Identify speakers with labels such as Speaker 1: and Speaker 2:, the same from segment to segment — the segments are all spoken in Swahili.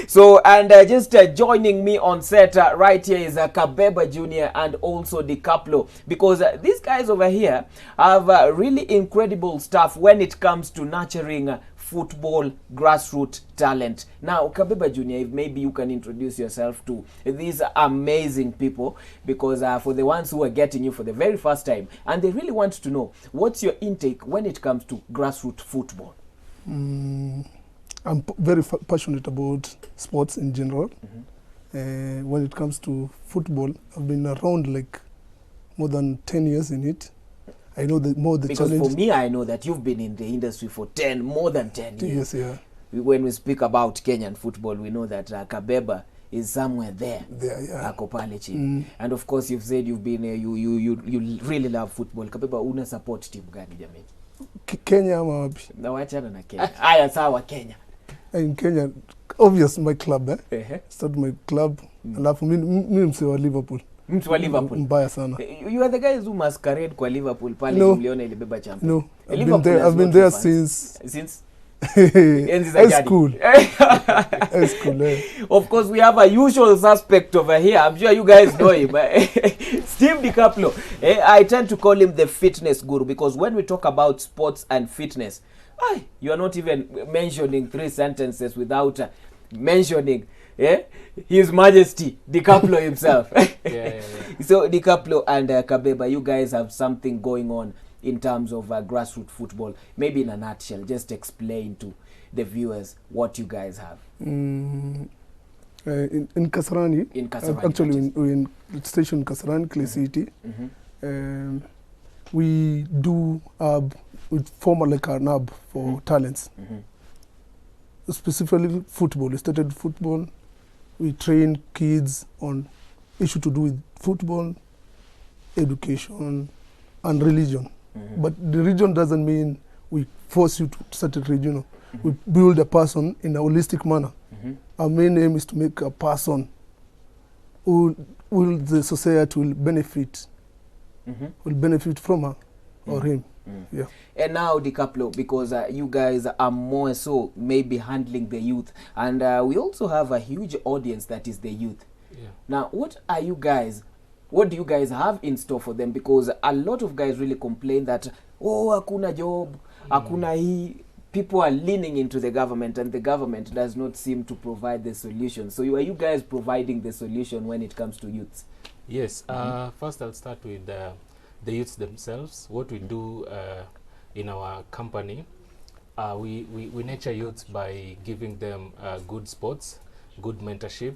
Speaker 1: So, and just joining me on set right here is Kabeba Jr. and also DiCaplo, because these guys over here have really incredible stuff when it comes to nurturing football grassroots talent. Now, Kabeba Jr., if maybe you can introduce yourself to these amazing people, because for the ones who are getting you for the very first time, and they really want to know, what's your intake when it comes to grassroots football?
Speaker 2: I'm very passionate about sports in general. When it comes to football, I've been around like more than 10 years in it. I know the
Speaker 1: because
Speaker 2: challenge.
Speaker 1: For me, I know that you've been in the industry for more than 10 years.
Speaker 2: Yes, yeah.
Speaker 1: When we speak about Kenyan football, we know that Kabeba is somewhere there.
Speaker 2: Yeah.
Speaker 1: Pale chini. And of course, you've said you've been you really love football. Kabeba, una support team gani jamani?
Speaker 2: Kenya ama wapi?
Speaker 1: Na wachana na Kenya. Aya sawa Kenya.
Speaker 2: In Kenya, obvious my club Start my club. Alafu mimi mse wa Liverpool.
Speaker 1: Mtu wa Liverpool.
Speaker 2: Mbaya sana.
Speaker 1: You are the guys who masquerade kwa Liverpool pale mliona ilibeba champion.
Speaker 2: No. I've been there since
Speaker 1: high
Speaker 2: school. High school.
Speaker 1: Of course, we have a usual suspect over here. I'm sure you guys know him. Steve DiCaplo. I tend to call him the fitness guru, because when we talk about sports and fitness, you are not even mentioning 3 sentences without mentioning His Majesty DiCaplo himself.
Speaker 3: Yeah.
Speaker 1: So DiCaplo and Kabeba, you guys have something going on in terms of grassroots football. Maybe in a nutshell, just explain to the viewers what you guys have.
Speaker 2: In Kasarani.
Speaker 1: In Kasarani.
Speaker 2: Actually, we're in station Kasarani, Clay City. We do we form like an hub for talents. Specifically football. We started football. We train kids on issue to do with football, education, and religion. But the religion doesn't mean we force you to start a religion. We build a person in a holistic manner. Our main aim is to make a person who the society will benefit from her or him. Yeah.
Speaker 1: And now DiCaplo, because you guys are more so maybe handling the youth, and we also have a huge audience that is the youth. Now, what do you guys have in store for them? Because a lot of guys really complain that, hakuna job, hakuna hii. People are leaning into the government, and the government does not seem to provide the solution. So are you guys providing the solution when it comes to youths?
Speaker 3: Yes. First, I'll start with the youths themselves. What we do in our company, we nurture youths by giving them good sports, good mentorship,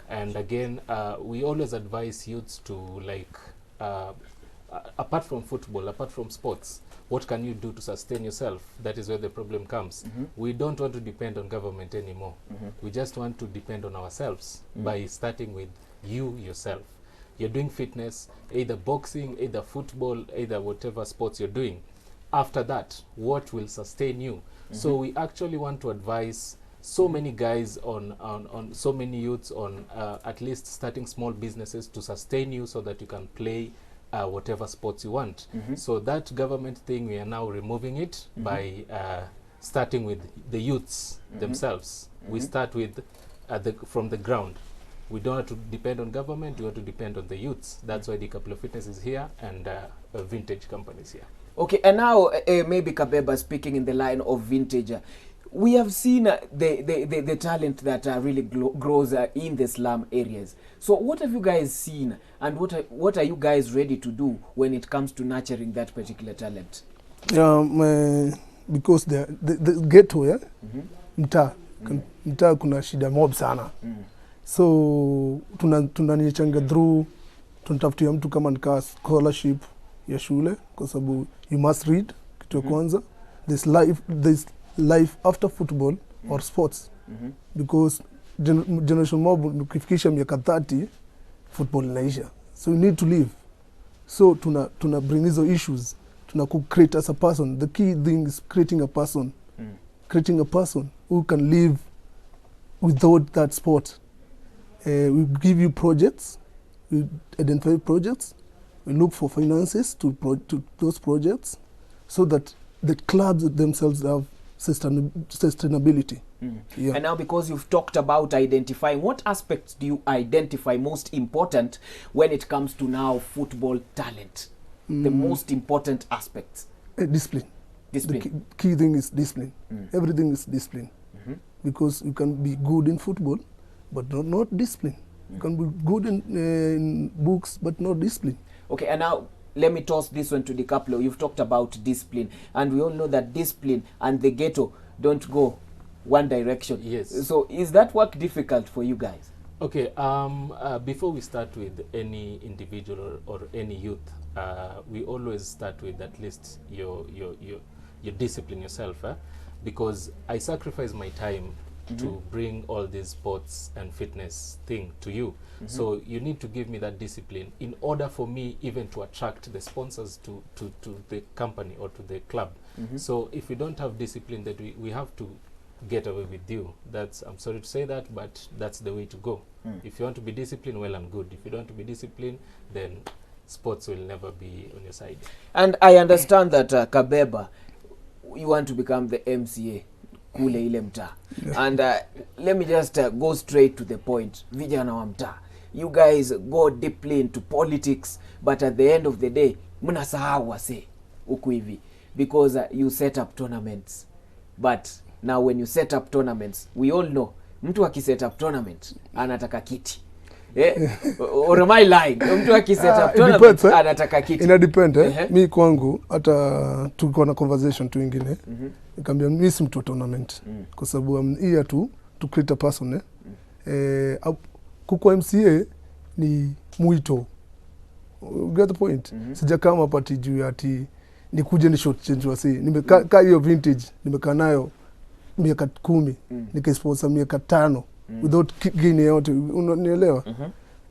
Speaker 3: and again, we always advise youths to, like, apart from football, apart from sports, what can you do to sustain yourself? That is where the problem comes. We don't want to depend on government anymore. We just want to depend on ourselves by starting with you yourself. You're doing fitness, either boxing, either football, either whatever sports you're doing. After that, what will sustain you? So we actually want to advise so many guys on so many youths on at least starting small businesses to sustain you so that you can play whatever sports you want. So that government thing, we are now removing it by starting with the youths themselves. We start with from the ground. We don't want to depend on government, we want to depend on the youths. That's why DiCaplo Fitness is here, and vintage companies here.
Speaker 1: Okay, and now maybe Kabeba, speaking in the line of vintage, we have seen the talent that really grows in the slum areas. So what have you guys seen, and what are you guys ready to do when it comes to nurturing that particular talent?
Speaker 2: Because the ghetto, mtaa kuna shida mob sana. So tunanichanga through, tunatafutia mtu kama nika scholarship ya shule, kwa sababu you must read kitu kwanza. There's life after football or sports. Because generation mob ukifikisha miaka 30 football inaisha. So you need to live. So tuna bring hizo issues. Tuna create as a person. The key thing is creating a person. Creating a person who can live without that sport. We give you projects, we identify projects, we look for finances to those projects, so that the clubs themselves have sustainability. Yeah.
Speaker 1: And now, because you've talked about identifying, what aspects do you identify most important when it comes to now football talent? The most important aspects?
Speaker 2: Discipline.
Speaker 1: Discipline.
Speaker 2: The key thing is discipline. Everything is discipline. Because you can be good in football, but not discipline. You can be good in books, but not discipline.
Speaker 1: Okay, and now let me toss this one to the couple. You've talked about discipline, and we all know that discipline and the ghetto don't go one direction.
Speaker 3: Yes.
Speaker 1: So is that work difficult for you guys?
Speaker 3: Okay, before we start with any individual or any youth, we always start with at least your discipline yourself, because I sacrifice my time to bring all these sports and fitness thing to you. So you need to give me that discipline in order for me even to attract the sponsors to the company or to the club. So if we don't have discipline, that we have to get away with you. I'm sorry to say that, but that's the way to go. If you want to be disciplined, well and good. If you don't want to be disciplined, then sports will never be on your side.
Speaker 1: And I understand that Kabeba, you want to become the MCA kule ile mtaa. And let me just go straight to the point. Vijana wa mtaa, you guys go deeply into politics, but at the end of the day, mnasahau wase huku hivi, because you set up tournaments. But now when you set up tournaments, we all know mtu akiset up tournament anataka kiti. Or am I lying? Mtu akiset up tournament anataka kiti.
Speaker 2: Ina depend. Mi kwangu hata tulikuwa na conversation tu ingine. Nikamwambia mimi si mtu wa tournament. Kwa sababu I'm here to create a person. Kukua MCA ni mwito. You get the point? Sijakama pati juu ati nikuje ni short change wasi. Nimekaa hiyo vintage, nimekaa nayo miaka 10, nikasponsor miaka 5 without gain yote, unanielewa?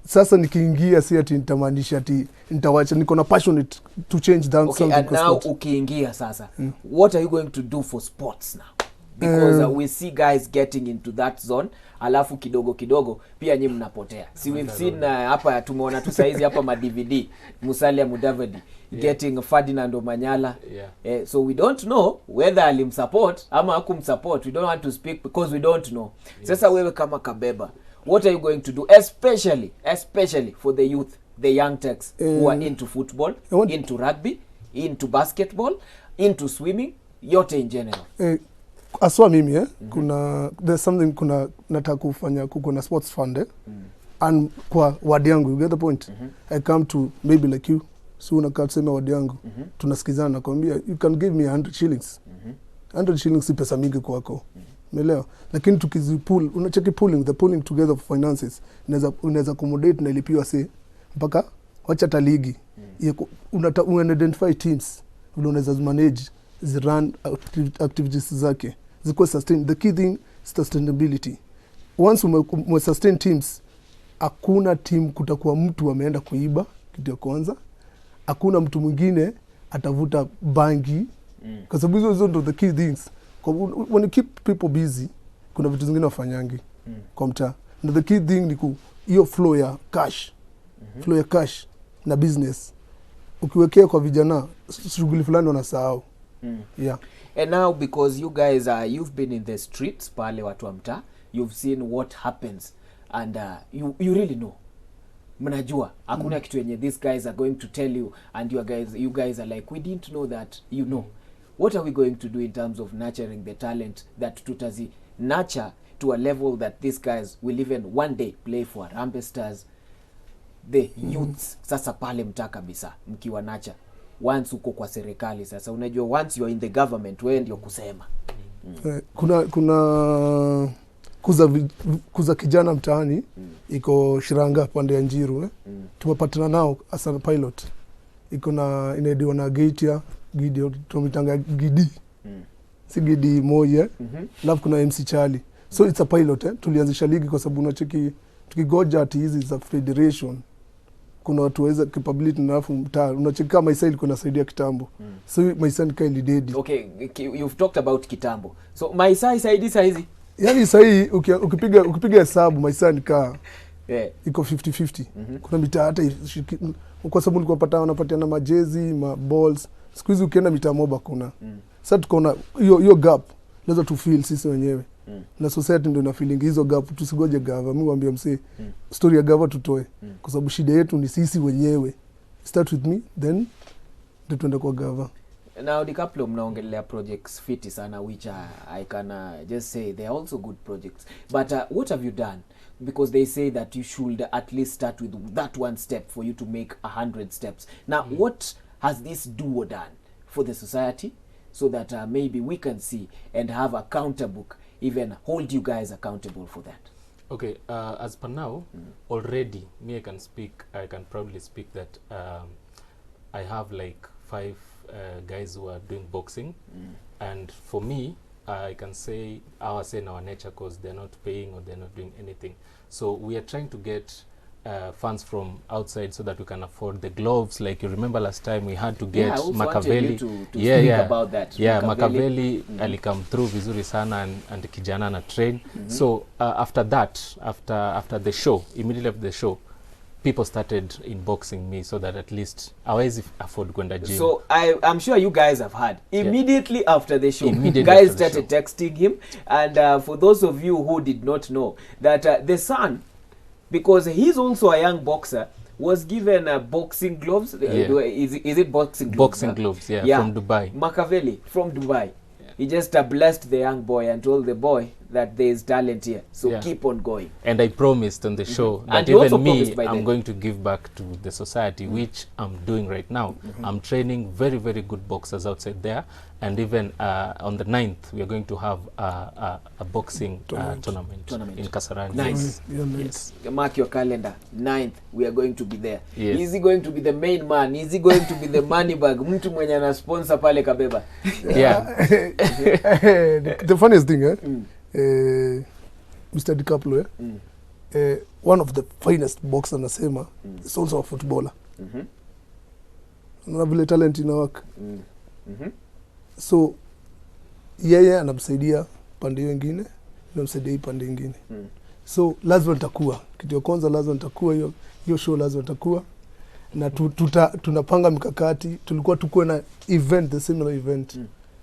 Speaker 2: Sasa nikiingia si ati nitamaanisha ati nitawacha, niko na passionate to change that.
Speaker 1: Okay, and now ukiingia sasa, what are you going to do for sports now? Because we see guys getting into that zone, alafu kidogo kidogo pia nyinyi mnapotea. See, we've seen hapa tumeona tu saizi hapa ma DVD Musalia Mudavadi getting Ferdinand Omanyala. So we don't know whether alimsupport ama hakumsupport. We don't want to speak because we don't know. Sasa wewe kama Kabeba, what are you going to do, especially for the youth, the young techs who are into football, into rugby, into basketball, into swimming, yote in general?
Speaker 2: Aswa mimi there's something nataka kufanya, kuko na sports fund and kwa wadi yangu, you get the point? I come to maybe like you, so unakaa tuseme wadi yangu, tunasikizana na kwambia you can give me 100 shillings. 100 shillings si pesa mingi kwako. Umeelewa? Lakini tukizipool, unacheki the pooling together of finances, unaweza accommodate na ilipiwa si mpaka wacha ta ligi. Identify teams, unaweza manage run activities zake zikuwa sustain. The key thing is sustainability. Once ume sustain teams, hakuna team kutakuwa mtu ameenda kuiba kitu ya kwanza, hakuna mtu mwingine atavuta bangi, kwa sababu hizo ndo the key things. When you keep people busy, kuna vitu zingine wafanyangi kwa mtaa. And the key thing ni hiyo flow ya cash, flow ya cash na business. Ukiwekea kwa vijana, shughuli fulani wanasahau. Yeah.
Speaker 1: And now, because you guys you've been in the streets pale watu wa mtaa, you've seen what happens, and you really know. Mnajua hakuna kitu yenye these guys are going to tell you, and you guys are like, we didn't know that, you know. What are we going to do in terms of nurturing the talent that tutazi nurture to a level that these guys will even one day play for Harambee Stars, the youths? Sasa pale mtaa kabisa mkiwa nurture, once uko kwa serikali sasa, unajua once you are in the government, wewe ndio kusema.
Speaker 2: Kuna kuza kijana mtaani iko Shiranga pande ya Njiru. Tumepatana nao as a pilot. Iko na inaidiwa na Gidi tumitanga Gidi. Si Gidi moja. Alafu kuna MC Charlie. So it's a pilot. Tulianzisha ligi kwa sababu unacheki tukigoja ati hizi za federation, kuna watu waweza capability na alafu mtaa unacheki kama Maisai ilikuwa inasaidia kitambo. So Maisai kai lidedi.
Speaker 1: Okay, you've talked about kitambo. So Maisai saidi saizi,
Speaker 2: yani sahi ukipiga hesabu Maisai nikaa iko 50-50. Kuna mitaa hata kwa sababu nilikuwa wanapatiana majezi, ma balls. Siku hizi ukienda mitaa moba kuna. Sasa tukaona hiyo gap Lazima tu feel sisi wenyewe. Na society ndio ina feeling hizo gap, tusigoje gava. Mimi waambia msee story ya gava tutoe kwa sababu shida yetu ni sisi wenyewe. Start with me, then tuende kwa gava.
Speaker 1: Now the couple mnaongelea projects fiti sana, which I can just say they are also good projects. But what have you done? Because they say that you should at least start with that one step for you to make 100 steps. Now, what has this duo done for the society so that maybe we can see and have a counter book, even hold you guys accountable for that?
Speaker 3: Okay, as per now, already, I can probably speak that I have like 5 guys who are doing boxing. And for me, I can say our nature, because they're not paying or they're not doing anything. So we are trying to get funds from outside so that we can afford the gloves. Like you remember last time we had to get Makaveli.
Speaker 1: To speak about that.
Speaker 3: Yeah, Makaveli alikam through vizuri sana and kijana na train. So after that, after the show, immediately after the show, people started inboxing me so that at least hawezi afford kwenda gym.
Speaker 1: So I'm sure you guys have heard. Immediately after the show,
Speaker 3: Immediately
Speaker 1: guys
Speaker 3: after the
Speaker 1: started texting him. And for those of you who did not know, that the son, because he's also a young boxer, was given boxing gloves. Is it boxing gloves?
Speaker 3: Boxing gloves, yeah, from Dubai.
Speaker 1: Makaveli from Dubai. He just blessed the young boy and told the boy that there is talent here. So keep on going.
Speaker 3: And I promised on the show that
Speaker 1: and
Speaker 3: even me, I'm going to give back to the society, which I'm doing right now. I'm training very, very good boxers outside there. And even on the 9th, we are going to have a boxing tournament in Kasarani.
Speaker 1: Nice.
Speaker 2: Yes.
Speaker 1: Mark your calendar. 9th, we are going to be there.
Speaker 3: Yes.
Speaker 1: Is he going to be the main man? Is he going to be the money bag? Mtu mwenye ana sponsor pale Kabeba.
Speaker 3: Yeah.
Speaker 2: The funniest thing, Mr. DiCaprio, one of the finest boxers nasema, is also a footballer. Una vile talent ina work. So yeye anamsaidia pande nyingine, anamsaidia pande nyingine. So lazima nitakuwa kitu ya kwanza, lazima nitakuwa hiyo show, lazima nitakuwa na tunapanga mikakati. Tulikuwa tukue na event, the similar event,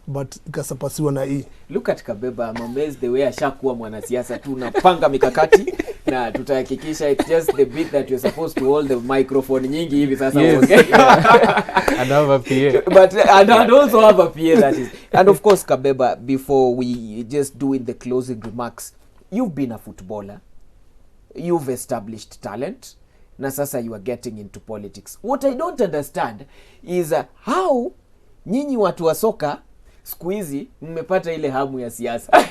Speaker 2: but ikasapasiwa na hii.
Speaker 1: Look at Kabeba, I'm amazed the way ashakuwa mwanasiasa. Tunapanga mikakati na tutahakikisha it's just the bit that you're supposed to hold the microphone nyingi hivi sasa.
Speaker 3: Yes, and have a PA.
Speaker 1: But and also have a PA, that is. And of course, Kabeba, before we just do in the closing remarks, you've been a footballer, you've established talent, na sasa you are getting into politics. What I don't understand is how nyinyi watu wa soka siku hizi mmepata ile hamu ya siasa.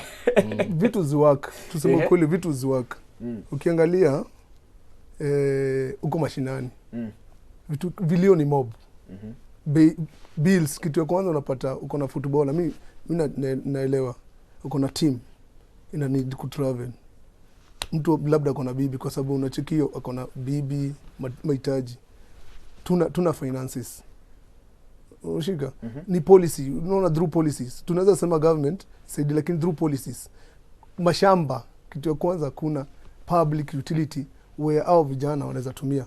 Speaker 2: Vitu ziwaka, tuseme kweli, vitu ziwaka. Ukiangalia uko mashinani, vitu vilio ni mob. Bills, kitu ya kwanza unapata uko na footballer. Mimi naelewa uko na team ina need ku travel. Mtu labda uko na bibi, kwa sababu unachekio uko na bibi mahitaji. Tuna finances. Ushika ni policy, unaona, through policies tunaweza sema government saidi, lakini through policies. Mashamba, kitu ya kwanza kuna public utility where au vijana wanaweza tumia,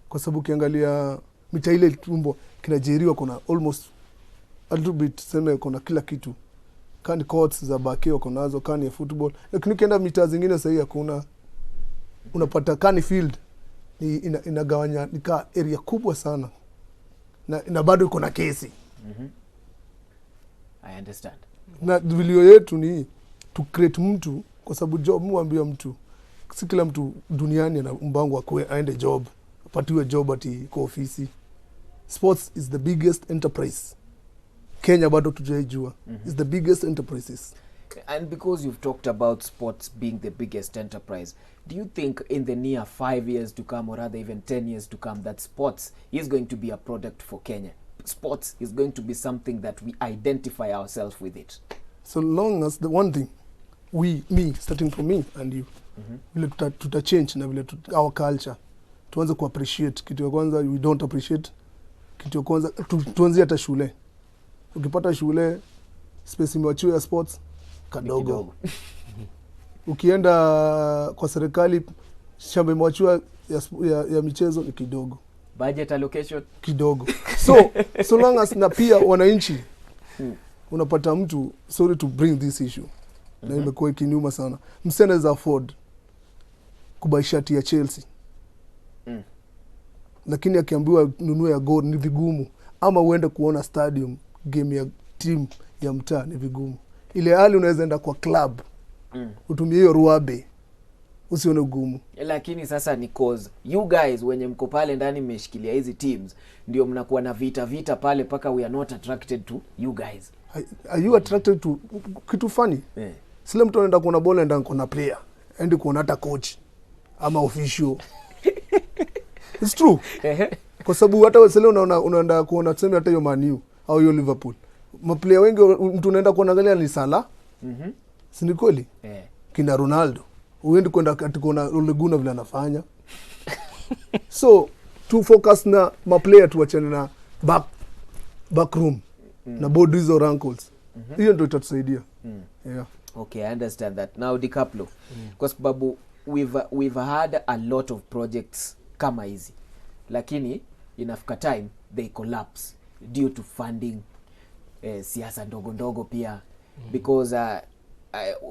Speaker 2: kwa sababu ukiangalia mita ile tumbo kinajeriwa kuna almost a little bit, sema kuna kila kitu, kani courts za baki wako nazo, kani ya football, lakini ukienda mita zingine sasa hakuna. Unapata kani field ni inagawanya nika area kubwa sana, na bado iko na kesi.
Speaker 1: I understand.
Speaker 2: Na vilio yetu ni to create mtu, kwa sababu job, muambia mtu, si kila mtu duniani ana mbango wa aende job, apatiwe job ati kwa ofisi. Sports is the biggest enterprise. Kenya bado tujaijua. Is the biggest enterprises.
Speaker 1: And because you've talked about sports being the biggest enterprise, do you think in the near 5 years to come, or rather even 10 years to come, that sports is going to be a product for Kenya? Sports is going to be something that we identify ourselves with it?
Speaker 2: So long as the one thing, me, starting from me and you, vile tuta change na vile our culture, tuanze ku appreciate. Kitu ya kwanza, we don't appreciate. Kitu ya kwanza, tuanze hata shule. Ukipata shule, space imewachiwa ya sports, kadogo. Ukienda kwa serikali, shamba imewachiwa ya michezo, ni kidogo.
Speaker 1: Budget allocation?
Speaker 2: Kidogo. So long as na pia wananchi, unapata mtu, sorry to bring this issue, na imekuwa ikiniuma sana, msee anaweza afford kubuy shati ya Chelsea, lakini akiambiwa nunue ya Gor ni vigumu, ama uende kuona stadium game ya team ya mtaa ni vigumu. Ile hali unaweza enda kwa club utumie hiyo ruabe, usione ugumu.
Speaker 1: Lakini sasa ni cause you guys wenye mko pale ndani mmeshikilia hizi teams ndio mnakuwa na vita pale paka we are not attracted to you guys.
Speaker 2: Are you attracted to kitu funny? Sile mtu anaenda kuona bola enda kuona player, endi kuona hata coach ama official. It's true. Kwa sababu hata wewe unaenda kuona tuseme hata hiyo Man U au hiyo Liverpool, maplayer wengi mtu unaenda kuangalia ni Salah. Si ni kweli? Kina Ronaldo. Uendi kwenda kuona Ole Gunnar vile anafanya. So to focus na maplayer tuachane na back room na bodies or ankles. Hiyo ndio itatusaidia. Yeah.
Speaker 1: Okay, I understand that. Now DiCaplo, kwa sababu we've had a lot of projects kama hizi, lakini inafika time they collapse due to funding, siasa ndogo pia, because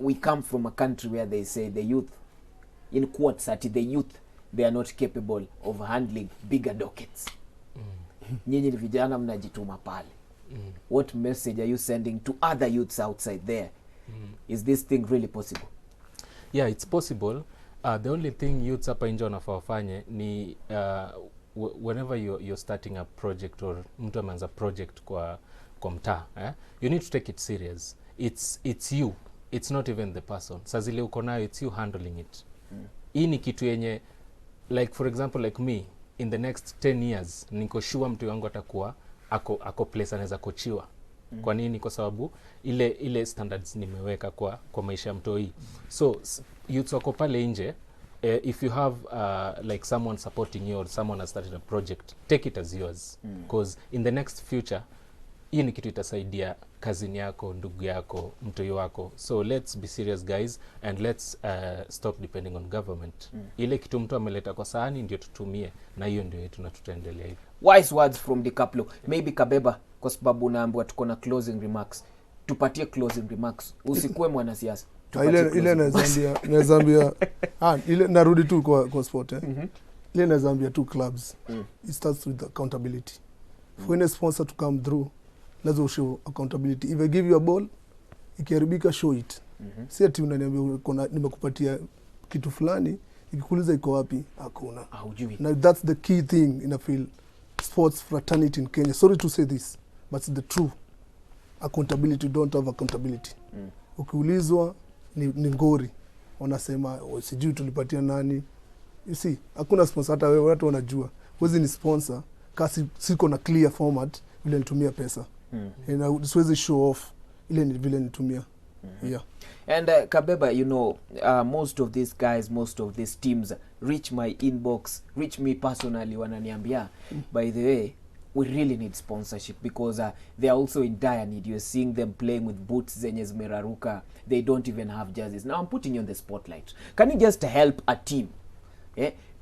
Speaker 1: we come from a country where they say the youth, in quotes, that the youth, they are not capable of handling bigger dockets. Nyinyi ni vijana mnajituma pale. What message are you sending to other youths outside there? Is this thing really possible?
Speaker 3: Yeah, it's possible. The only thing youths hapa nje wanafanya ni whenever you're starting a project or mtu ameanza project kwa mtaa, you need to take it serious. It's you. It's not even the person. Sasa zile uko nayo, it's you handling it. Hii ni kitu yenye, like for example like me, in the next 10 years niko sure mtu wangu atakuwa ako place anaweza kochiwa. Kwa nini? Kwa sababu ile standards nimeweka kwa maisha ya mtoi. So youth wako pale nje, if you have like someone supporting you or someone has started a project, take it as yours, because in the next future hii ni kitu itasaidia kazini yako, ndugu yako, mtoi wako. So let's be serious guys, and let's stop depending on government. Ile kitu mtu ameleta kwa sahani ndio tutumie, na hiyo ndio yetu na tutaendelea hivyo.
Speaker 1: Wise words from DiCaplo. Maybe Kabeba, kwa sababu naambiwa tuko na closing remarks. Tupatie closing remarks. Usikuwe mwanasiasa.
Speaker 2: Ile na Zambia ile narudi tu kwa sport ile na Zambia two clubs. It starts with accountability. For any sponsor to come through, let's show accountability. If I give you a ball, ikiharibika, show it. Si ati unaniambia nimekupatia kitu fulani, ikikuuliza iko wapi, hakuna.
Speaker 1: Hujui.
Speaker 2: Now that's the key thing in a field, sports fraternity in Kenya. Sorry to say this, but it's the true accountability. Don't have accountability. Ukiulizwa ni ngori, wanasema sijui tulipatia nani. You see, hakuna sponsor, hata wewe watu wanajua wezi ni sponsor kasi siko na clear format vile nitumia pesa. Siwezi show off ile vile nitumia. Yeah.
Speaker 1: And Kabeba, you know, most of these guys, most of these teams reach my inbox, reach me personally, wananiambia, by the way, we really need sponsorship, because they are also in dire need. You're seeing them playing with boots zenye zimeraruka. They don't even have jerseys. Now I'm putting you on the spotlight. Can you just help a team?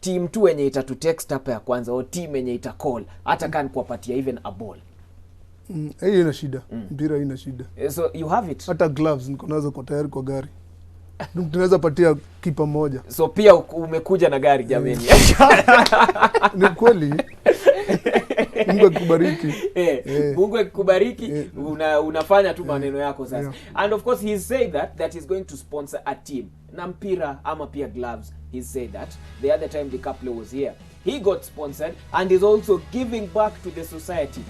Speaker 1: Team tu wenye itatu text hapa ya kwanza, o team wenye ita call, hata kan kuwapatia even a ball.
Speaker 2: Hiyo ina shida. Mpira ina shida.
Speaker 1: So you have it.
Speaker 2: Hata gloves niko nazo kwa tayari kwa gari. Tunaweza patia kipa moja.
Speaker 1: So pia umekuja na gari jameni.
Speaker 2: Ni kweli. Mungu akubariki.
Speaker 1: Mungu akubariki. Unafanya tu maneno yako sasa.
Speaker 2: Yeah.
Speaker 1: And of course he said that he's going to sponsor a team. Na mpira ama pia gloves. He said that the other time DiCaplo was here, he got sponsored and is also giving back to the society.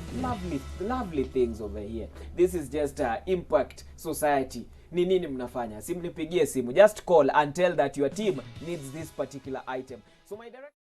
Speaker 1: Lovely things over here. This is just impact society. Ni nini mnafanya? Simnipigie simu. Just call and tell that your team needs this particular item. So my director